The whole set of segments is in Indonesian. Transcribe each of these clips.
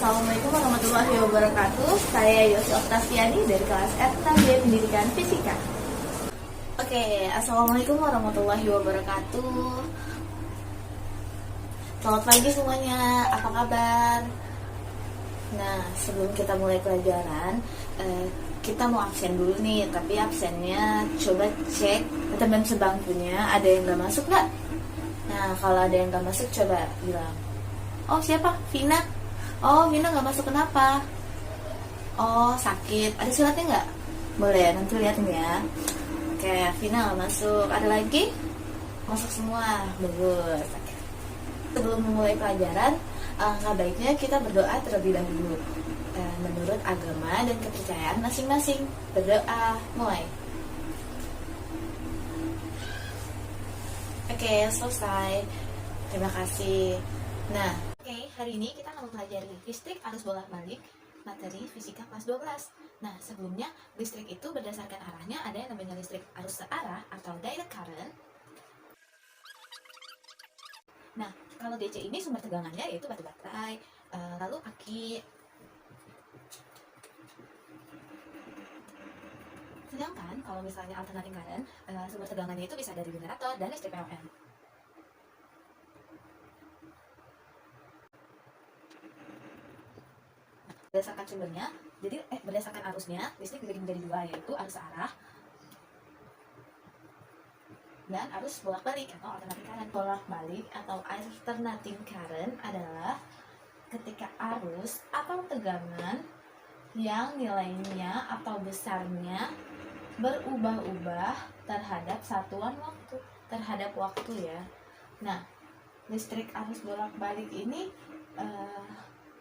Assalamualaikum warahmatullahi wabarakatuh. Saya Yosi Oktaviani dari kelas F6B Pendidikan Fisika. Oke, Assalamualaikum warahmatullahi wabarakatuh. Selamat pagi semuanya, apa kabar? Nah, sebelum kita mulai pelajaran, kita mau absen dulu nih. Tapi absennya coba cek teman sebangkunya, ada yang gak masuk gak? Nah, kalau ada yang gak masuk coba bilang, oh siapa? Vina? Oh, Vina gak masuk kenapa? Oh, sakit. Ada suratnya gak? Boleh, nanti liatin ya. Oke, Vina gak masuk. Ada lagi? Masuk semua. Bagus. Oke. Sebelum memulai pelajaran, alangkah baiknya kita berdoa terlebih dahulu menurut agama dan kepercayaan masing-masing. Berdoa, mulai. Oke, selesai. Terima kasih. Nah, hari ini kita akan mempelajari listrik arus bolak-balik materi fisika kelas 12. Nah, sebelumnya listrik itu berdasarkan arahnya ada yang namanya listrik arus searah atau direct current. Nah, kalau DC ini sumber tegangannya yaitu batu baterai, lalu aki. Sedangkan kalau misalnya alternating current, sumber tegangannya itu bisa dari generator dan listrik PLN. Berdasarkan sumbernya, jadi berdasarkan arusnya, listrik dibagi menjadi dua, yaitu arus searah dan arus bolak-balik atau alternating current. Bolak-balik atau alternating current adalah ketika arus atau tegangan yang nilainya atau besarnya berubah-ubah terhadap satuan waktu, terhadap waktu ya. Nah, listrik arus bolak-balik ini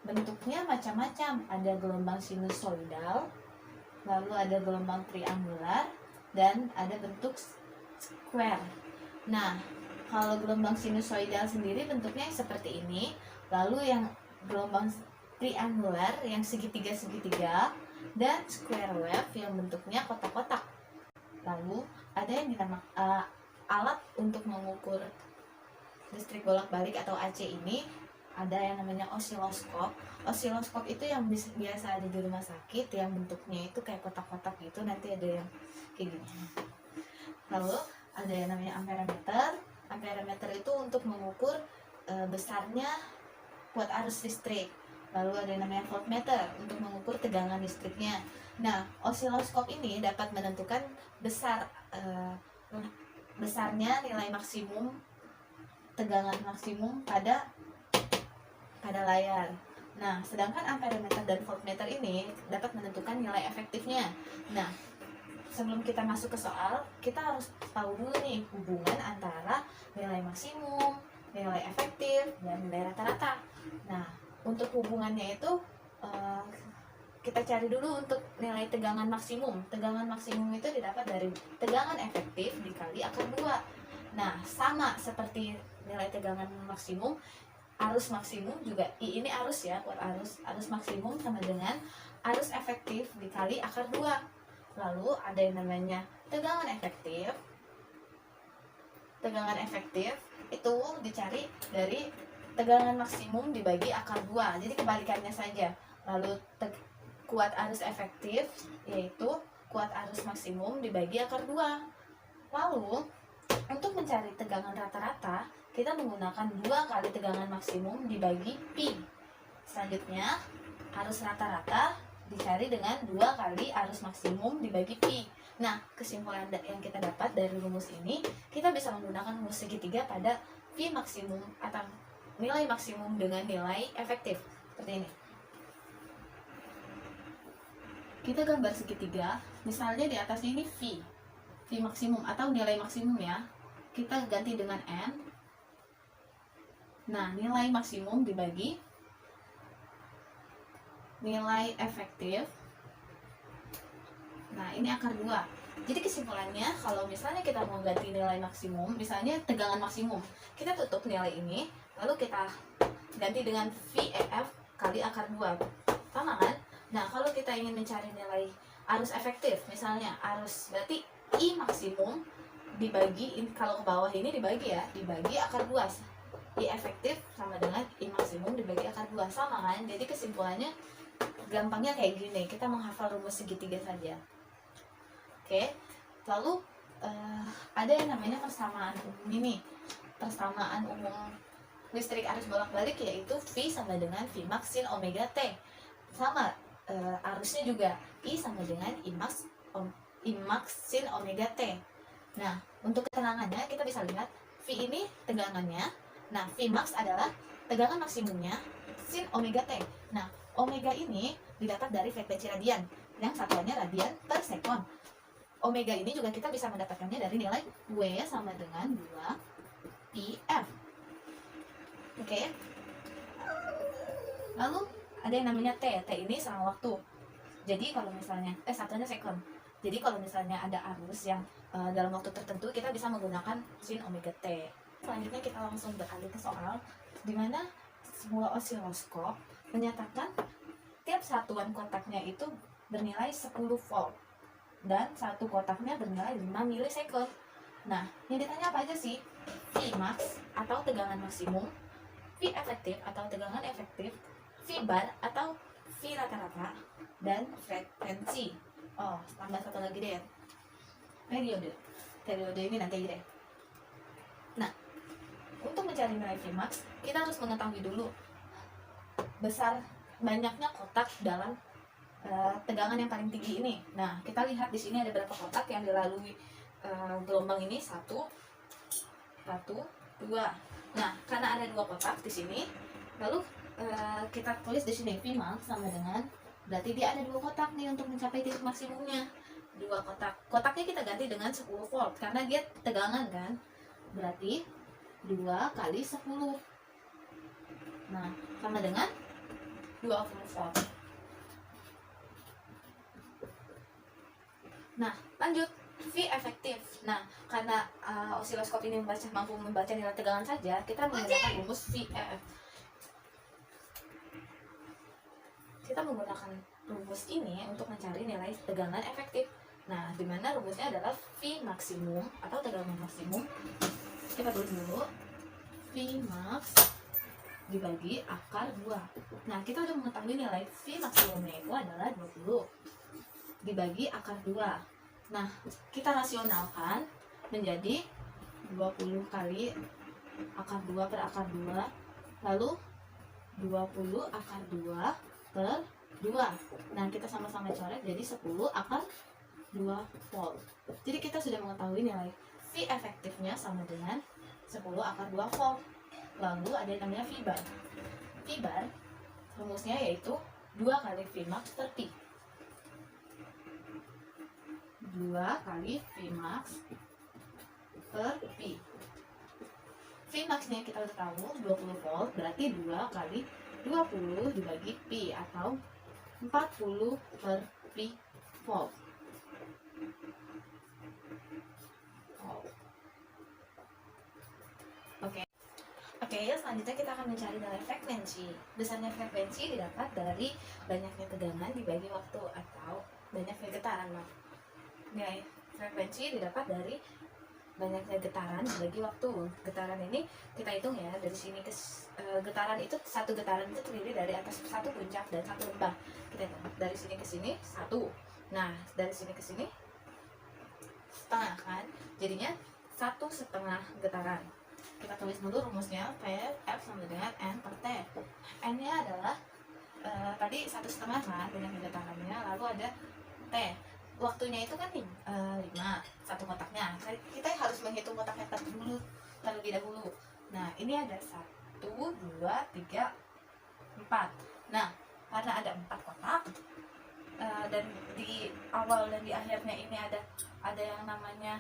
bentuknya macam-macam, ada gelombang sinusoidal, lalu ada gelombang triangular, dan ada bentuk square. Nah, kalau gelombang sinusoidal sendiri bentuknya seperti ini, lalu yang gelombang triangular yang segitiga-segitiga, dan square wave yang bentuknya kotak-kotak. Lalu ada yang dinamakan alat untuk mengukur listrik bolak-balik atau AC ini, ada yang namanya osiloskop. Osiloskop itu yang biasa ada di rumah sakit, yang bentuknya itu kayak kotak-kotak gitu, nanti ada yang kayak gini. Lalu ada yang namanya amperemeter. Amperemeter itu untuk mengukur besarnya kuat arus listrik. Lalu ada yang namanya voltmeter untuk mengukur tegangan listriknya. Nah, osiloskop ini dapat menentukan besarnya nilai maksimum tegangan maksimum pada layar. Nah, sedangkan amperemeter dan voltmeter ini dapat menentukan nilai efektifnya. Nah, sebelum kita masuk ke soal, kita harus tahu dulu nih hubungan antara nilai maksimum, nilai efektif, dan nilai rata-rata. Nah, untuk hubungannya itu kita cari dulu untuk nilai tegangan maksimum. Tegangan maksimum itu didapat dari tegangan efektif dikali akar 2. Nah, sama seperti nilai tegangan maksimum, arus maksimum juga, ini arus ya, kuat arus maksimum sama dengan arus efektif dikali akar 2. Lalu ada yang namanya tegangan efektif. Tegangan efektif itu dicari dari tegangan maksimum dibagi akar 2, jadi kebalikannya saja. Lalu kuat arus efektif yaitu kuat arus maksimum dibagi akar 2. Lalu untuk mencari tegangan rata-rata, kita menggunakan 2 kali tegangan maksimum dibagi pi. Selanjutnya, arus rata-rata dicari dengan 2 kali arus maksimum dibagi pi. Nah, kesimpulan yang kita dapat dari rumus ini, kita bisa menggunakan rumus segitiga pada pi maksimum atau nilai maksimum dengan nilai efektif. Seperti ini. Kita gambar segitiga, misalnya di atasnya ini V maksimum atau nilai maksimum ya. Kita ganti dengan N. Nah, nilai maksimum dibagi nilai efektif. Nah, ini akar 2. Jadi kesimpulannya, kalau misalnya kita mau ganti nilai maksimum, misalnya tegangan maksimum, kita tutup nilai ini, lalu kita ganti dengan VEF kali akar 2. Sama kan? Nah, kalau kita ingin mencari nilai arus efektif, misalnya arus, berarti I maksimum dibagi, kalau ke bawah ini dibagi ya, dibagi akar 2. I efektif sama dengan I maksimum dibagi akar 2. 22 sama kan. Jadi kesimpulannya gampangnya kayak gini, kita menghafal rumus segitiga saja. Oke, lalu ada yang namanya persamaan umum ini. Persamaan umum listrik arus bolak-balik yaitu V sama dengan V max sin omega T. Sama arusnya juga I sama dengan I max sin omega T. Nah, untuk ketenangannya kita bisa lihat V ini tegangannya. Nah, V max adalah tegangan maksimumnya sin omega T. Nah, omega ini didapat dari frekuensi radian yang satuannya radian per sekon. Omega ini juga kita bisa mendapatkannya dari nilai W sama dengan 2 PF. Oke. Lalu ada yang namanya T. T ini selang waktu. Jadi kalau misalnya satunya sekon. Jadi kalau misalnya ada arus yang dalam waktu tertentu, kita bisa menggunakan sin omega T. Selanjutnya kita langsung beralih ke soal di mana sebuah osiloskop menyatakan tiap satuan kotaknya itu bernilai 10 volt dan satu kotaknya bernilai 5 milisekund. Nah, yang ditanya apa aja sih? V max atau tegangan maksimum, V efektif atau tegangan efektif, V bar atau V rata-rata, dan frekuensi. Oh, tambah satu lagi deh. Periode. Periode ini nanti aja deh. Nah, untuk mencari nilai V max, kita harus mengetahui dulu banyaknya kotak dalam tegangan yang paling tinggi ini. Nah, kita lihat di sini ada berapa kotak yang dilalui gelombang ini, 1, 2. Nah, karena ada 2 kotak di sini, lalu kita tulis di sini V max sama dengan, berarti dia ada 2 kotak nih untuk mencapai titik maksimumnya. 2 kotak. Kotaknya kita ganti dengan 10 volt karena dia tegangan kan. Berarti 2 kali 10. Nah, sama dengan 20 volt. Nah, lanjut. V efektif. Nah, karena osiloskop ini mampu membaca nilai tegangan saja, kita menggunakan rumus VF. Kita menggunakan rumus ini untuk mencari nilai tegangan efektif. Nah, di mana rumusnya adalah V maksimum atau tegangan maksimum. Kita tulis dulu. V max dibagi akar 2. Nah, kita udah mengetahui nilai V maksimumnya itu adalah 20 dibagi akar 2. Nah, kita rasionalkan menjadi 20 kali akar 2 per akar 2, lalu 20 akar 2 per 2. Nah, kita sama-sama coret jadi 10 akar 2 volt. Jadi kita sudah mengetahui nilai V efektifnya sama dengan 10 akar 2 volt. Lalu ada yang namanya V bar. V bar rumusnya yaitu 2 kali V max per P. 2 kali V max per P. V max nya kita udah tahu 20 volt, berarti 2 kali 20 dibagi P atau 40 per P volt. Oke, selanjutnya kita akan mencari nilai frekuensi. Besarnya frekuensi didapat dari banyaknya tegangan dibagi waktu atau banyaknya getaran. Nilai frekuensi didapat dari banyaknya getaran dibagi waktu. Getaran ini kita hitung ya, dari sini ke getaran itu, satu getaran itu terdiri dari atas satu puncak dan satu lembah. Kita hitung dari sini ke sini 1. Nah, dari sini ke sini setengah kan, jadinya 1,5 getaran. Kita tulis dulu rumusnya, F sama dengan N per T. N nya adalah tadi 1,5 kan dengan getarannya, lalu ada T. Waktunya itu kan 5, satu kotaknya. Kita harus menghitung kotaknya terlebih dahulu. Nah, ini ada 1, 2, 3, 4. Nah, karena ada 4 kotak, dan di awal dan di akhirnya ini ada yang namanya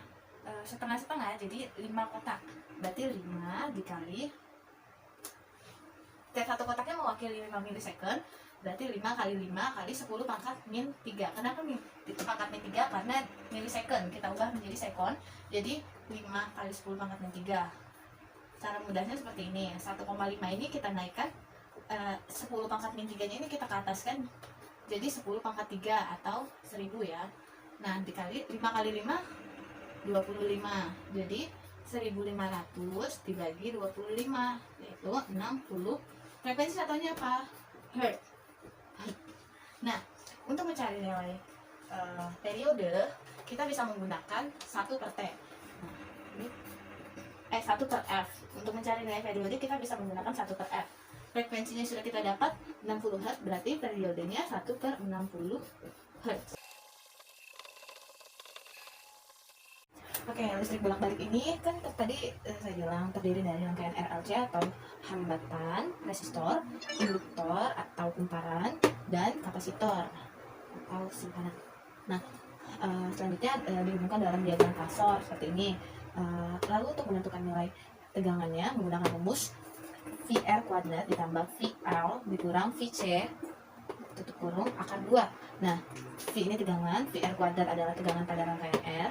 setengah-setengah, jadi 5 kotak. Berarti 5 dikali, tiap satu kotaknya mewakili 5 milisekund, berarti 5 kali 5 kali 10 pangkat min 3. Kenapa pangkat min 3? Karena milisekund, kita ubah menjadi sekon, jadi 5 kali 10 pangkat min 3. Cara mudahnya seperti ini, 1,5 ini kita naikkan, 10 pangkat min 3 nya ini kita ke ataskan, jadi 10 pangkat 3 atau 1000 ya. Nah, dikali 5 kali 5 25, jadi 1500 dibagi 25 yaitu 60 Frekuensi satunya apa? Hertz. Nah, untuk mencari nilai periode, kita bisa menggunakan 1/T. Nah, ini 1/F. Untuk mencari nilai periode kita bisa menggunakan 1/F. Frekuensinya sudah kita dapat 60 Hz, berarti periodenya 1/60 Hz. Oke, listrik bolak-balik ini kan tadi saya bilang terdiri dari rangkaian RLC atau hambatan, resistor, induktor atau kumparan, dan kapasitor atau simpanan. Nah, selanjutnya dihubungkan dalam diagram fasor seperti ini. Lalu untuk menentukan nilai tegangannya menggunakan rumus VR kuadrat ditambah VL dikurang VC tutup kurung akar 2. Nah, V ini tegangan, VR kuadrat adalah tegangan pada rangkaian R,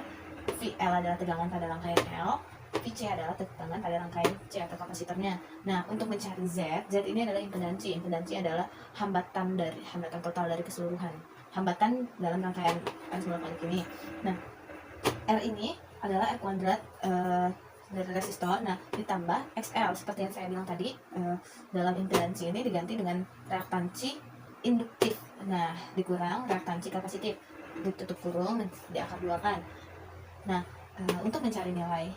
VL adalah tegangan pada rangkaian L, VC adalah tegangan pada rangkaian C atau kapasitornya. Nah, untuk mencari Z ini adalah impedansi. Impedansi adalah hambatan total dari keseluruhan. Hambatan dalam rangkaian arus bolak-balik ini. Nah, R ini adalah R kuadrat dari resistor. Nah, ditambah XL seperti yang saya bilang tadi, dalam impedansi ini diganti dengan reaktansi induktif. Nah, dikurang reaktansi kapasitif ditutup kurung di akar 2 kan. Nah, untuk mencari nilai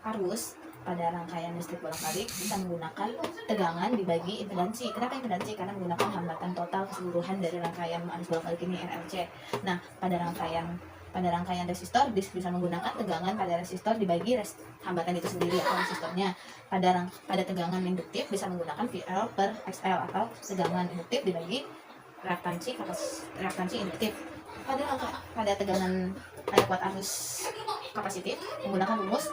arus pada rangkaian listrik bolak-balik bisa menggunakan tegangan dibagi impedansi. Kenapa impedansi? Karena menggunakan hambatan total keseluruhan dari rangkaian arus bolak-balik ini RLC. Nah, pada rangkaian resistor bisa menggunakan tegangan pada resistor dibagi hambatan itu sendiri atau resistornya. Pada tegangan induktif bisa menggunakan VL per XL atau tegangan induktif dibagi reaktansi induktif. Pada tegangan pada kuat arus kapasitif menggunakan rumus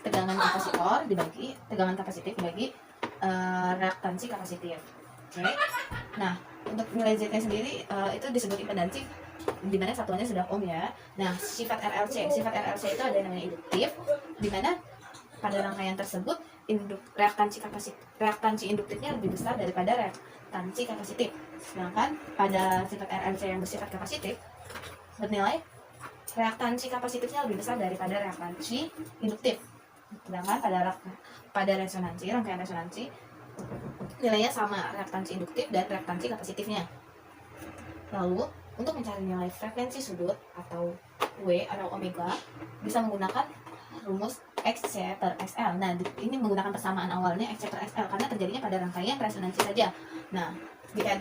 tegangan kapasitif dibagi reaktansi kapasitif. Oke. Nah, untuk nilai Z-nya sendiri itu disebut impedansi, di mana satuannya sudah ohm ya. Nah, sifat RLC itu ada yang namanya induktif, di mana pada rangkaian tersebut reaktansi induktifnya lebih besar daripada reaktansi kapasitif. Sedangkan pada sifat RLC yang bersifat kapasitif bernilai reaktansi kapasitifnya lebih besar daripada reaktansi induktif. Sedangkan pada rangkaian resonansi nilainya sama, reaktansi induktif dan reaktansi kapasitifnya. Lalu untuk mencari nilai frekuensi sudut atau W atau omega bisa menggunakan rumus XC per XL. Nah, ini menggunakan persamaan awalnya XC per XL karena terjadinya pada rangkaian resonansi saja. Nah, jika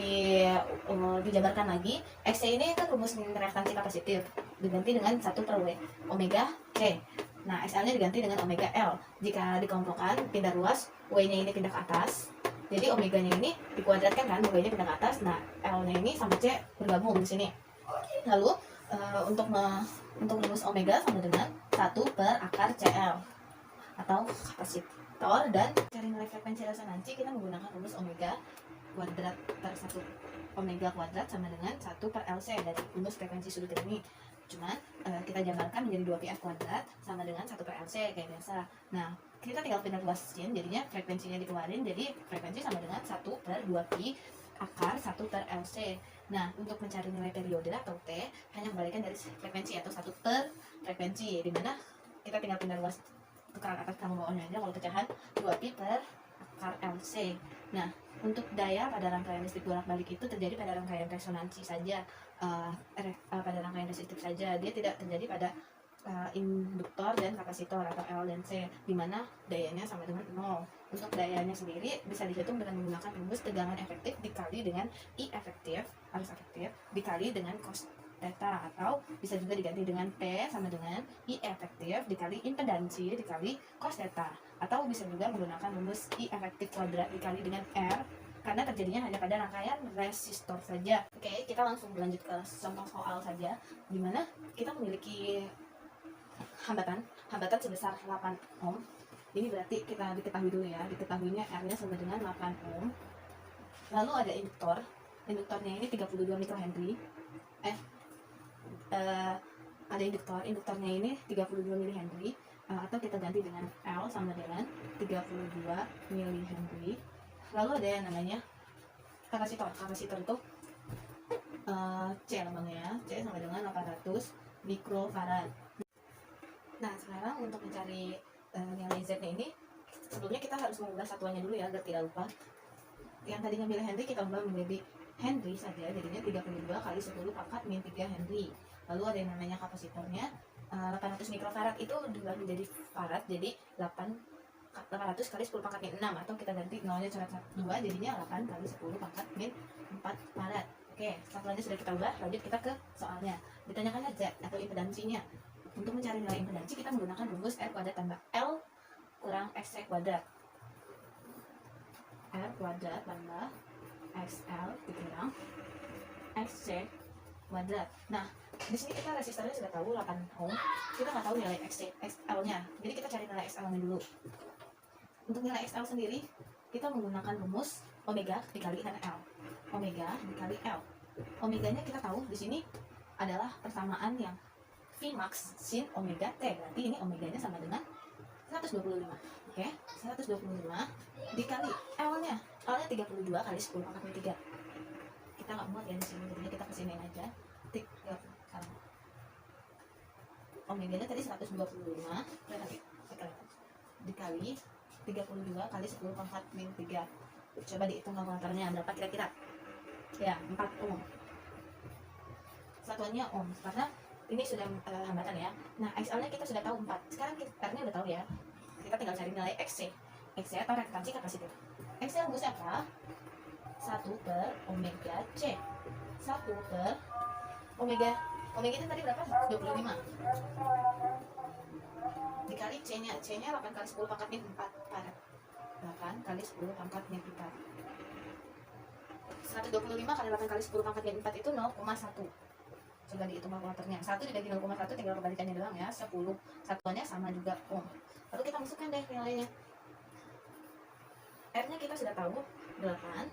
dijabarkan lagi, XC ini kan rumus reaktansi kapasitif diganti dengan 1 per W omega C. Nah, XL nya diganti dengan omega L. Jika dikelompokkan, pindah ruas, W nya ini pindah ke atas, jadi omega nya ini dikuadratkan kan, W nya pindah ke atas. Nah, L nya ini sama C bergabung di sini. Lalu untuk rumus omega sama dengan 1 per akar CL atau kapasitor. Dan cari nilai frekuensi resonansi kita menggunakan rumus omega kuadrat per 1 omega kuadrat sama dengan 1 per LC dari rumus frekuensi sudut ini. Cuman kita jabarkan menjadi 2πr kuadrat sama dengan 1 per LC kayak biasa. Nah, kita tinggal pindah ruasin, jadinya frekuensinya dikeluarin, jadi frekuensi sama dengan 1 per 2pi akar 1 per LC. Nah, untuk mencari nilai periode atau T, hanya kembalikan dari frekuensi atau 1 per frekuensi, dimana kita tinggal pindah ruas tukeran atas sama bawahnya aja. Kalau pecahan 2pi per akar LC. Nah, untuk daya pada rangkaian listrik bolak-balik itu terjadi pada rangkaian resonansi saja, pada rangkaian resistif saja. Dia tidak terjadi pada induktor dan kapasitor atau L dan C, di mana dayanya sama dengan 0. Untuk dayanya sendiri bisa dihitung dengan menggunakan rumus tegangan efektif dikali dengan I efektif, arus efektif, dikali dengan cos theta, atau bisa juga diganti dengan P sama dengan I efektif dikali impedansi dikali cos theta, atau bisa juga menggunakan rumus I efektif kuadrat dikali dengan R karena terjadinya hanya pada rangkaian resistor saja. Oke, kita langsung berlanjut ke contoh soal saja, di mana kita memiliki hambatan sebesar 8 ohm. Ini berarti kita diketahui dulu ya, diketahuinya R-nya sama dengan 8 ohm. Lalu ada induktornya ini 32 microhenry. Ada induktornya ini 32 milihenry, atau kita ganti dengan L sama dengan 32 milihenry. Lalu ada yang namanya kapasitor itu C lambangnya, C sama dengan 800 mikrofarad. Nah, sekarang untuk mencari nilai Z-nya ini, sebelumnya kita harus mengubah satuannya dulu ya agar tidak lupa. yang tadinya milih Henry kita ubah menjadi Henry saja, jadinya 32 kali 10 pangkat min 3 Henry. Lalu ada yang namanya kapasitornya 800 mikrofarad, itu diubah menjadi farad, jadi 800 kali 10 pangkat min 6, atau kita ganti nolnya coret 2 jadinya 8 kali 10 pangkat min 4 farad. Oke, satuannya sudah kita ubah, lanjut kita ke soalnya. Ditanyakannya Z atau impedansinya. Untuk mencari nilai impedansi kita menggunakan rumus R kuadrat tambah L kurang XC kuadrat. R kuadrat tambah XL dikurang XC kuadrat. Nah, di sini kita resistannya sudah tahu 8 ohm. Kita nggak tahu nilai XL-nya. Jadi kita cari nilai XL-nya dulu. Untuk nilai XL sendiri, kita menggunakan rumus omega dikali L. Omega dikali L. Omeganya kita tahu di sini adalah persamaan yang V max sin omega T. Berarti ini omeganya sama dengan 125. Oke, 125 dikali L-nya. L-nya 32 kali 10 pangkat min 3. Kita nggak muat ya di sini, jadinya kita kesini aja. Omeganya tadi 125 dikali 32 kali 10 pangkat min 3. Coba dihitung kalkulatornya berapa kira-kira? Ya, 4 ohm. Satuannya ohm, karena ini sudah hambatan ya. Nah, XL-nya kita sudah tahu 4. Sekarang R-nya udah tahu ya. Kita tinggal cari nilai XC. XC atau reaktansi kapasitor. XC rumusnya apa? 1 per omega C. 1 per omega. Omega itu tadi berapa? 25. Dikali C-nya. C-nya 8 kali 10 pangkat min 4 farad. 8 kali 10 pangkat min 4. 125 kali 8 kali 10 pangkat min 4 itu 0,1. Coba dihitung kalkulatornya. 1 dibagi 0,1 tinggal kebalikannya doang ya. 10. Satuannya sama juga ohm. Lalu kita masukkan deh nilainya. R-nya kita sudah tahu 8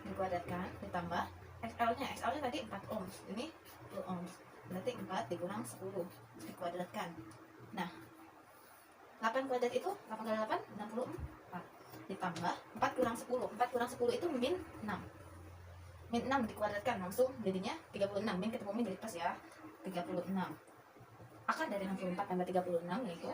dikuadratkan ditambah XL-nya. XL-nya tadi 4 ohm. Ini 10 ohm. Berarti 4 dikurang 10 dikuadratkan. Nah, 8 kuadrat itu 8 kali 8 64 ditambah 4 kurang 10. 4 kurang 10 itu min 6. Min 6 dikuadratkan langsung jadinya 36. Min ketemu min jadi pas ya. 36. Akar dari 64 tambah 36 yaitu 100.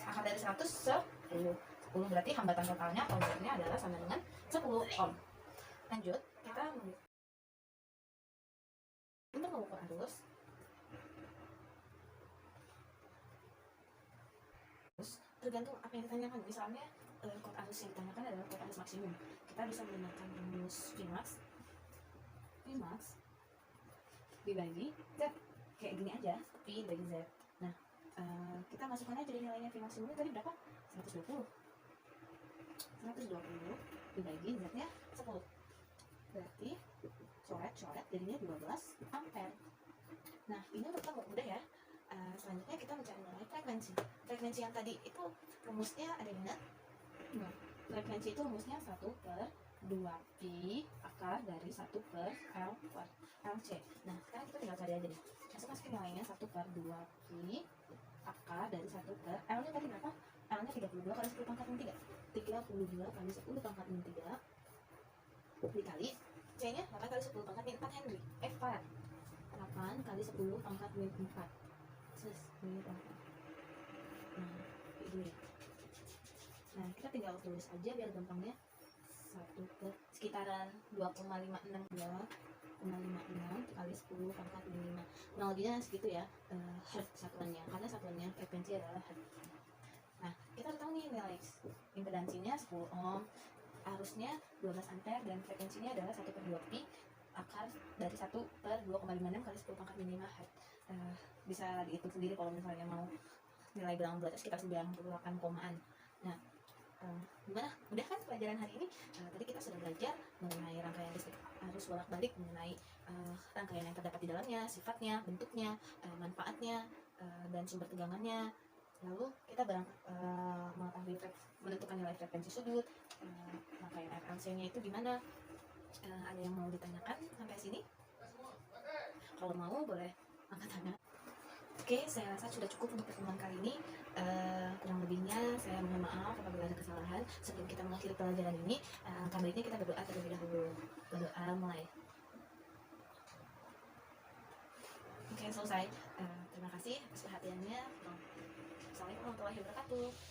Akar dari 100 10. 10 berarti hambatan totalnya atau Z-nya adalah sama dengan 10 ohm. Lanjut, kita untuk mengukur arus. Tergantung apa yang ditanyakan. Misalnya kod arus yang ditanyakan adalah kod arus maksimum. Kita bisa menggunakan rumus Vmax dibagi Z. Kayak gini aja, V dibagi Z. Nah, kita masukkan aja nilainya V maksimumnya tadi berapa? 120 dibagi Z-nya 10. Berarti coret jadinya 12 ampere. Nah, ini mudah ya. Selanjutnya kita mencari nilai frekuensi. Frekuensi yang tadi itu rumusnya ada yang ingat? Frekuensi itu rumusnya 1 per 2 pi akar dari 1 per L per LC. Nah, sekarang kita tinggal cari aja nih. Masukin nilainya 1 per 2 pi akar dari 1 per L-nya tadi berapa? L-nya 32 kali 10 pangkat min 3. 32 kali 10 pangkat min 3 dikali C-nya 8 kali 10 pangkat min 4 Henry. Farad. 8 kali 10 pangkat min 4. Nah, kita tinggal tulis aja biar gampangnya. 1 per sekitaran 2,56 kali 10 pangkat min 5. Kurang lebihnya segitu ya. Hertz satuannya, karena satuannya frekuensi adalah hertz. Nah, kita udah tahu nih nilai impedansinya 10 ohm, arusnya 12 ampere, dan frekuensinya adalah 1 per 2 pi akar dari 1 per 2,56 kali 10 pangkat min 5 hertz. Bisa dihitung sendiri kalau misalnya mau nilai bilangan bulatannya sekitar 98 komaan. Nah, gimana? Mudah kan pelajaran hari ini? Tadi kita sudah belajar mengenai rangkaian listrik arus bolak-balik, mengenai rangkaian yang terdapat di dalamnya, sifatnya, bentuknya, manfaatnya, dan sumber tegangannya. Lalu kita mengetahui menentukan nilai frekuensi sudut, rangkaian RLC-nya itu gimana? Ada yang mau ditanyakan sampai sini? Kalau mau boleh angkat tangan. Oke, saya rasa sudah cukup untuk pertemuan kali ini. Kurang lebihnya saya mohon maaf apabila ada kesalahan. Sebelum kita mengakhiri pelajaran ini, baiknya kita berdoa terlebih dahulu. Berdoa mulai. Oke, selesai. Terima kasih atas perhatiannya. Assalamualaikum warahmatullahi wabarakatuh.